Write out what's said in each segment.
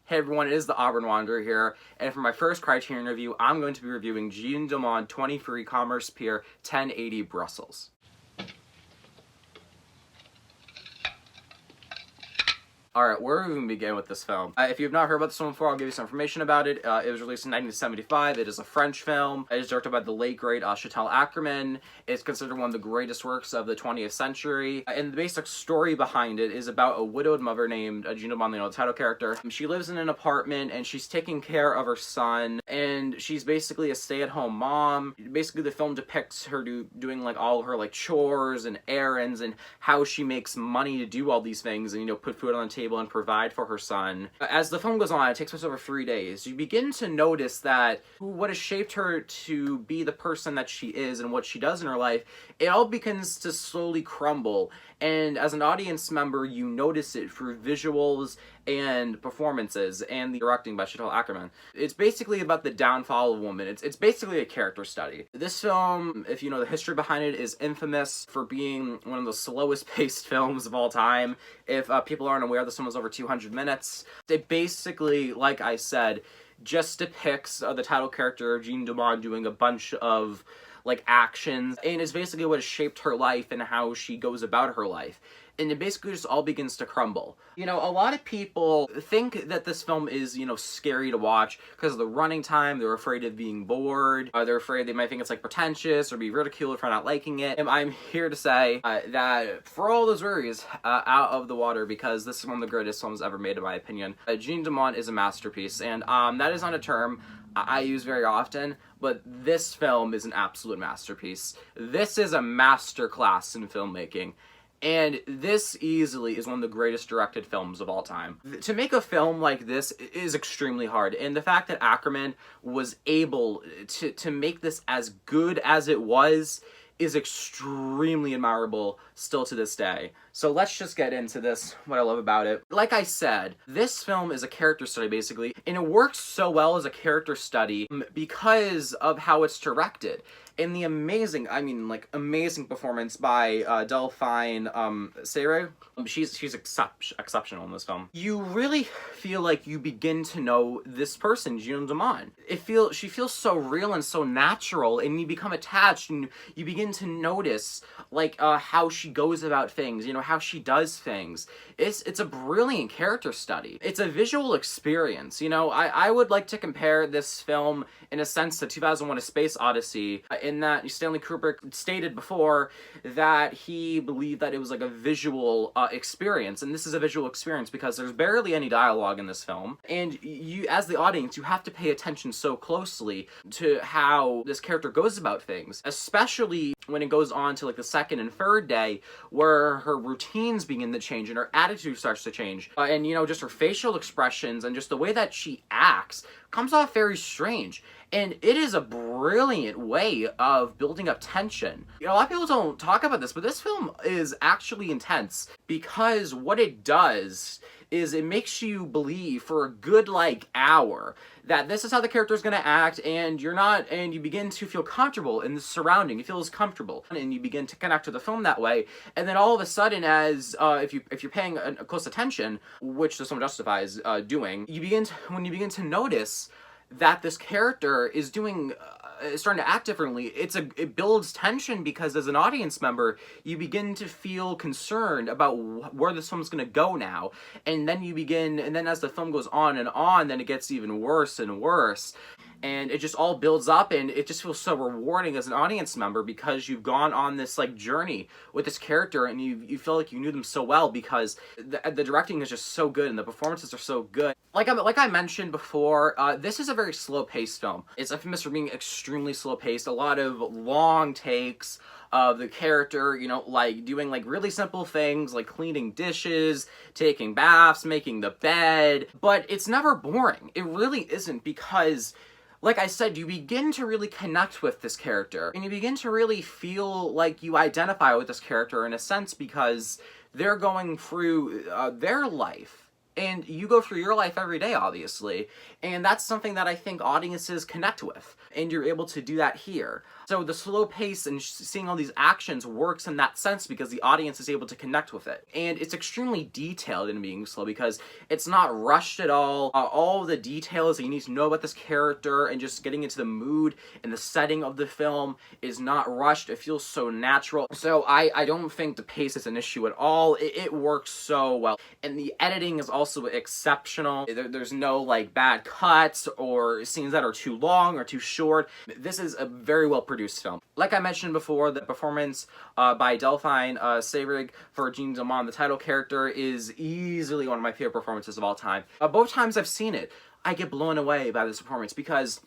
Hey everyone, it is the Auburn Wanderer here, and for my first Criterion review, I'm going to be reviewing Jeanne Dielman 23 Commerce Pier 1080 Brussels. Alright, where do we even begin with this film? If you have not heard about this film before, I'll give you some information about it. It was released in 1975. It is a French film. It is directed by the late, great Chantal Akerman. It's considered one of the greatest works of the 20th century. And the basic story behind it is about a widowed mother named Jeanne Dielman, the title character. She lives in an apartment, and she's taking care of her son, and she's basically a stay-at-home mom. Basically, the film depicts her doing, like, all her, like, chores and errands, and how she makes money to do all these things, and, you know, put food on the table and provide for her son. As the film goes on, it takes place over 3 days. You begin to notice that what has shaped her to be the person that she is and what she does in her life, it all begins to slowly crumble. And as an audience member, you notice it through visuals and performances and the directing by Chantal Akerman. It's basically about the downfall of a woman. It's basically a character study. This film, if you know the history behind it, is infamous for being one of the slowest paced films of all time. If people aren't aware, this film was over 200 minutes. It basically, like I said, just depicts the title character, Jeanne Dielman, doing a bunch of like actions, and is basically what has shaped her life and how she goes about her life. And it basically just all begins to crumble. You know, a lot of people think that this film is, you know, scary to watch because of the running time. They're afraid of being bored. They're afraid they might think it's, like, pretentious or be ridiculed for not liking it. And I'm here to say that for all those worries out of the water, because this is one of the greatest films ever made, in my opinion. Jeanne Dielman is a masterpiece, and that is not a term I use very often, but this film is an absolute masterpiece. This is a masterclass in filmmaking. And this easily is one of the greatest directed films of all time. To make a film like this is extremely hard, and the fact that Akerman was able to make this as good as it was is extremely admirable still to this day. So let's just get into this, what I love about it. Like I said, this film is a character study, basically, and it works so well as a character study because of how it's directed. And the amazing, amazing performance by Delphine Seyre. She's exceptional in this film. You really feel like you begin to know this person, Jeanne Dielman. She feels so real and so natural, and you become attached, and you begin to notice, like, how she goes about things, you know, how she does things. It's a brilliant character study. It's a visual experience, you know. I would like to compare this film, in a sense, to 2001: A Space Odyssey, in that Stanley Kubrick stated before that he believed that it was like a visual experience, and this is a visual experience because there's barely any dialogue in this film, and you, as the audience, you have to pay attention so closely to how this character goes about things, especially when it goes on to like the second and third day, where her routines begin to change and her attitude starts to change, and you know, just her facial expressions and just the way that she acts comes off very strange. And it is a brilliant way of building up tension. You know, a lot of people don't talk about this, but this film is actually intense because what it does is it makes you believe for a good, like, hour that this is how the character is going to act, and you begin to feel comfortable in the surrounding. You feel as comfortable, and you begin to connect to the film that way. And then all of a sudden, as if you're paying a close attention, which this film justifies doing, when you begin to notice that this character is starting to act differently, it builds tension, because as an audience member, you begin to feel concerned about where this film's going to go now, and then as the film goes on, then it gets even worse and worse. And it just all builds up, and it just feels so rewarding as an audience member because you've gone on this like journey with this character, and you feel like you knew them so well because the directing is just so good and the performances are so good. Like I mentioned before, this is a very slow-paced film. It's infamous for being extremely slow-paced. A lot of long takes of the character, you know, like doing like really simple things like cleaning dishes, taking baths, making the bed, but it's never boring. It really isn't, because like I said, you begin to really connect with this character, and you begin to really feel like you identify with this character in a sense, because they're going through their life And you go through your life every day, obviously. And that's something that I think audiences connect with. And you're able to do that here. So the slow pace and seeing all these actions works in that sense because the audience is able to connect with it. And it's extremely detailed in being slow because it's not rushed at all. All the details that you need to know about this character and just getting into the mood and the setting of the film is not rushed. It feels so natural. So I don't think the pace is an issue at all. It works so well. And the editing is also exceptional. There's no like bad cuts or scenes that are too long or too short. This is a very well produced film. Like I mentioned before, the performance by Delphine Seyrig for Jeanne Dielman, the title character, is easily one of my favorite performances of all time. Both times I've seen it, I get blown away by this performance because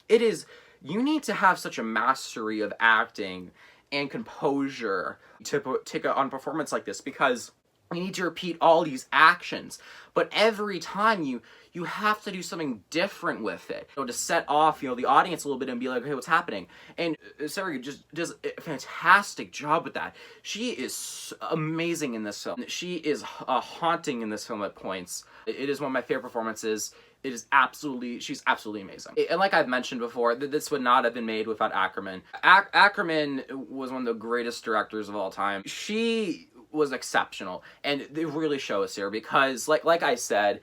it is, you need to have such a mastery of acting and composure to take on a performance like this because you need to repeat all these actions, but every time you have to do something different with it, to set off, the audience a little bit and be like, hey, what's happening? And Sarah just does a fantastic job with that. She is amazing in this film. She is haunting in this film at points. It is one of my favorite performances. She's absolutely amazing. And like I've mentioned before, this would not have been made without Ackerman. Ackerman was one of the greatest directors of all time. She was exceptional, and it really shows here because like I said,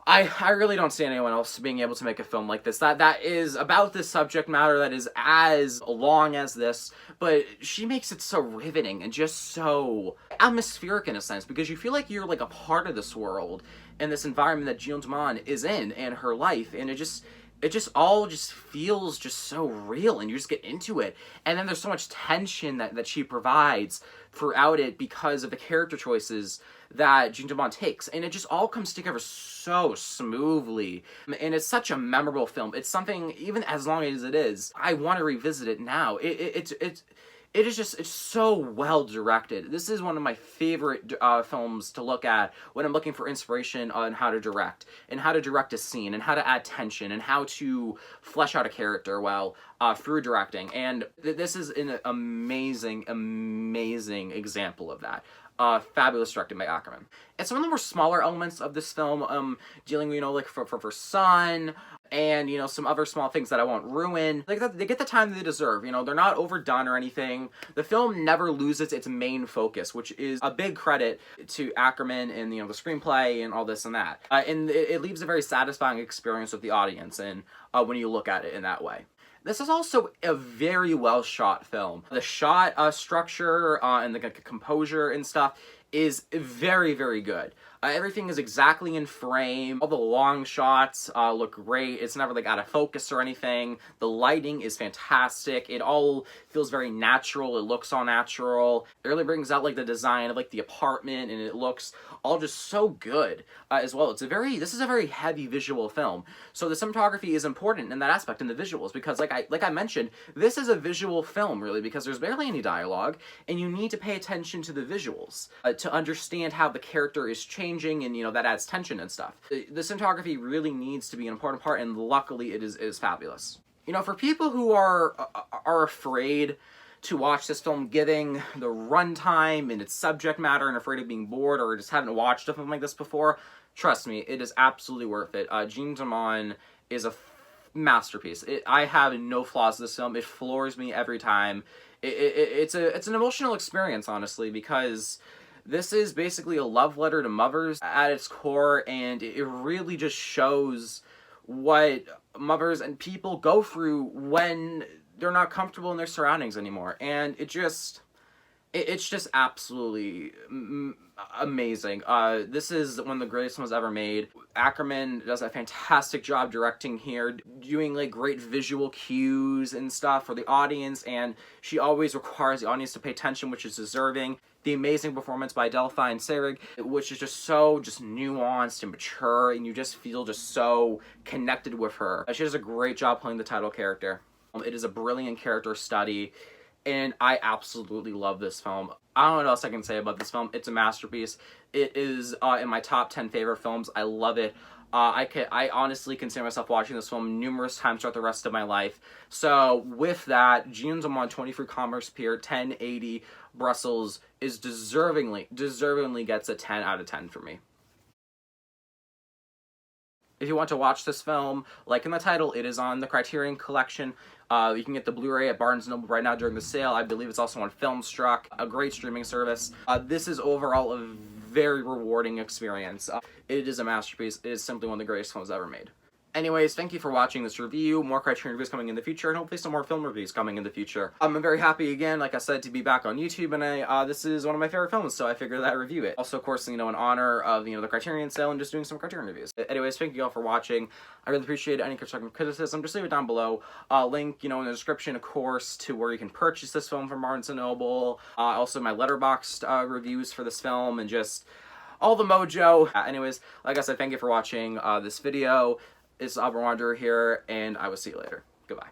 I really don't see anyone else being able to make a film like this that is about this subject matter that is as long as this, but she makes it so riveting and just so atmospheric in a sense because you feel like you're like a part of this world and this environment that Jeanne Dielman is in and her life, and it just all feels just so real, and you just get into it. And then there's so much tension that she provides throughout it because of the character choices that Jeanne Dielman takes. And it just all comes together so smoothly. And it's such a memorable film. It's something, even as long as it is, I want to revisit it now. It's so well directed. This is one of my favorite films to look at when I'm looking for inspiration on how to direct, and how to direct a scene, and how to add tension, and how to flesh out a character well through directing. And this is an amazing, amazing example of that. Fabulous directed by Ackerman. And some of the more smaller elements of this film, dealing, like for son, and, some other small things that I won't ruin. Like, they get the time they deserve, they're not overdone or anything. The film never loses its main focus, which is a big credit to Ackerman and, the screenplay and all this and that. And it leaves a very satisfying experience with the audience, and when you look at it in that way. This is also a very well shot film. The shot structure and the composure and stuff is very, very good. Everything is exactly in frame. All the long shots look great. It's never like out of focus or anything. The lighting is fantastic. It all feels very natural. It looks all natural. It really brings out like the design of like the apartment, and it looks all just so good as well. This is a very heavy visual film. So the cinematography is important in that aspect, in the visuals, because like I mentioned, this is a visual film really because there's barely any dialogue, and you need to pay attention to the visuals to understand how the character is changing, and that adds tension and stuff. The cinematography really needs to be an important part, and luckily it is fabulous. For people who are afraid to watch this film, given the runtime and its subject matter, and afraid of being bored or just haven't watched a film like this before, trust me, it is absolutely worth it. Jeanne Dielman is a masterpiece. I have no flaws in this film. It floors me every time. It's an emotional experience, honestly, because this is basically a love letter to mothers at its core, and it really just shows what mothers and people go through when they're not comfortable in their surroundings anymore. And it's just absolutely amazing. This is one of the greatest films ever made. Ackerman does a fantastic job directing here, doing like great visual cues and stuff for the audience, and she always requires the audience to pay attention, which is deserving. The amazing performance by Delphine Seyrig, which is just so nuanced and mature, and you just feel just so connected with her. She does a great job playing the title character. It is a brilliant character study, and I absolutely love this film. I don't know what else I can say about this film. It's a masterpiece. It is in my top 10 favorite films. I love it. I honestly consider myself watching this film numerous times throughout the rest of my life. So with that, Jeanne Dielman, 23 Commerce Pier, 1080 Brussels, is deservingly gets a 10 out of 10 for me. If you want to watch this film, like in the title, it is on the Criterion Collection. You can get the Blu-ray at Barnes & Noble right now during the sale. I believe it's also on Filmstruck, a great streaming service. This is overall a very rewarding experience. It is a masterpiece. It is simply one of the greatest films ever made. Anyways, thank you for watching this review. More Criterion reviews coming in the future, and hopefully some more film reviews coming in the future. I'm very happy again, like I said, to be back on YouTube, and this is one of my favorite films, so I figured that I'd review it. Also, of course, in honor of, the Criterion sale and just doing some Criterion reviews. Anyways, thank you all for watching. I really appreciate any constructive criticism. Just leave it down below. Link, in the description, of course, to where you can purchase this film from Barnes & Noble. Also, my Letterboxd reviews for this film, and just all the mojo. Anyways, like I said, thank you for watching this video. It's Wanderer here, and I will see you later. Goodbye.